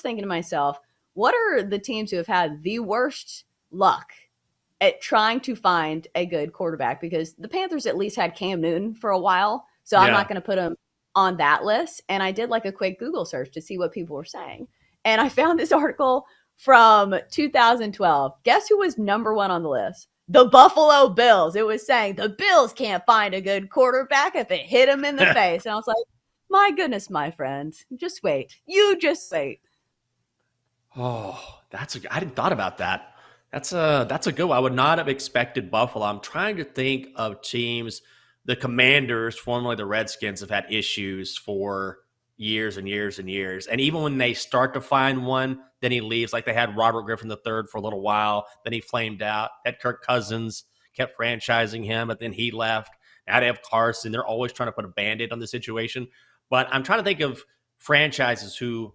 thinking to myself, what are the teams who have had the worst luck at trying to find a good quarterback? Because the Panthers at least had Cam Newton for a while, so I'm not Yeah. going to put him on that list. And I did like a quick Google search to see what people were saying. And I found this article from 2012. Guess who was number one on the list? The Buffalo Bills. It was saying the Bills can't find a good quarterback if it hit him in the face. And I was like, my goodness, my friend, just wait. You just wait. Oh, I didn't thought about that. That's a good one. I would not have expected Buffalo. I'm trying to think of teams. The Commanders, formerly the Redskins, have had issues for years and years and years. And even when they start to find one, then he leaves. Like they had Robert Griffin III for a little while. Then he flamed out. Had Kirk Cousins, kept franchising him, but then he left. Now they have Carson. They're always trying to put a Band-Aid on the situation. But I'm trying to think of franchises who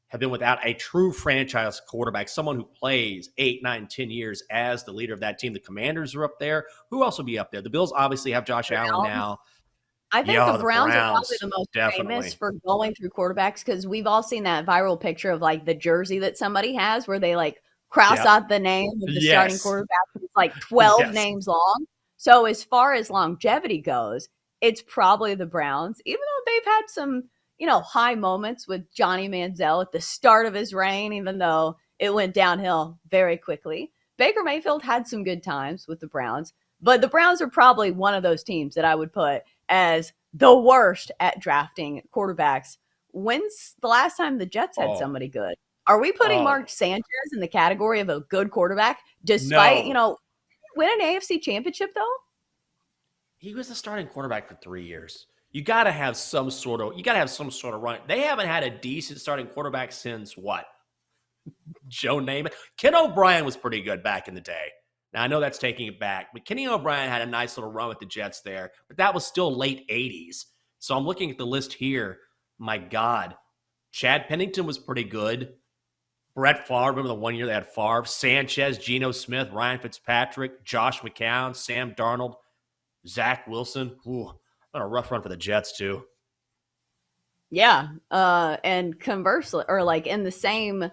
have been without a true franchise quarterback, someone who plays 8, 9, 10 years as the leader of that team. The Commanders are up there. Who else will be up there? The Bills obviously have Josh Allen now. I think the Yeah, the Browns are probably Browns, the most famous definitely. for going through quarterbacks because we've all seen that viral picture of like the jersey that somebody has where they like cross Yep. out the name of the starting Yes. quarterback. It's like 12 Yes. names long. So as far as longevity goes, it's probably the Browns, even though they've had some, high moments with Johnny Manziel at the start of his reign, even though it went downhill very quickly. Baker Mayfield had some good times with the Browns, but the Browns are probably one of those teams that I would put as the worst at drafting quarterbacks. When's the last time the Jets had Oh, somebody good? Are we putting oh, Mark Sanchez in the category of a good quarterback despite, no. win an AFC championship though? He was the starting quarterback for 3 years. You got to have some sort of run. They haven't had a decent starting quarterback since what? Joe Namath. Ken O'Brien was pretty good back in the day. Now I know that's taking it back, but Kenny O'Brien had a nice little run with the Jets there, but that was still late 80s. So I'm looking at the list here. My God. Chad Pennington was pretty good. Brett Favre, remember the 1 year they had Favre? Sanchez, Geno Smith, Ryan Fitzpatrick, Josh McCown, Sam Darnold, Zach Wilson. Ooh, what a rough run for the Jets, too. Yeah. And conversely, or like in the same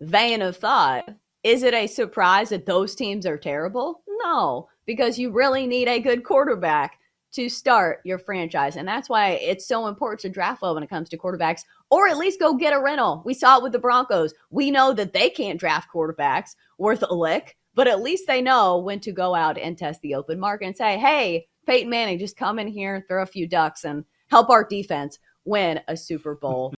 vein of thought, is it a surprise that those teams are terrible? No, because you really need a good quarterback to start your franchise. And that's why it's so important to draft well when it comes to quarterbacks, or at least go get a rental. We saw it with the Broncos. We know that they can't draft quarterbacks worth a lick, but at least they know when to go out and test the open market and say, hey, Peyton Manning, just come in here, throw a few ducks, and help our defense win a Super Bowl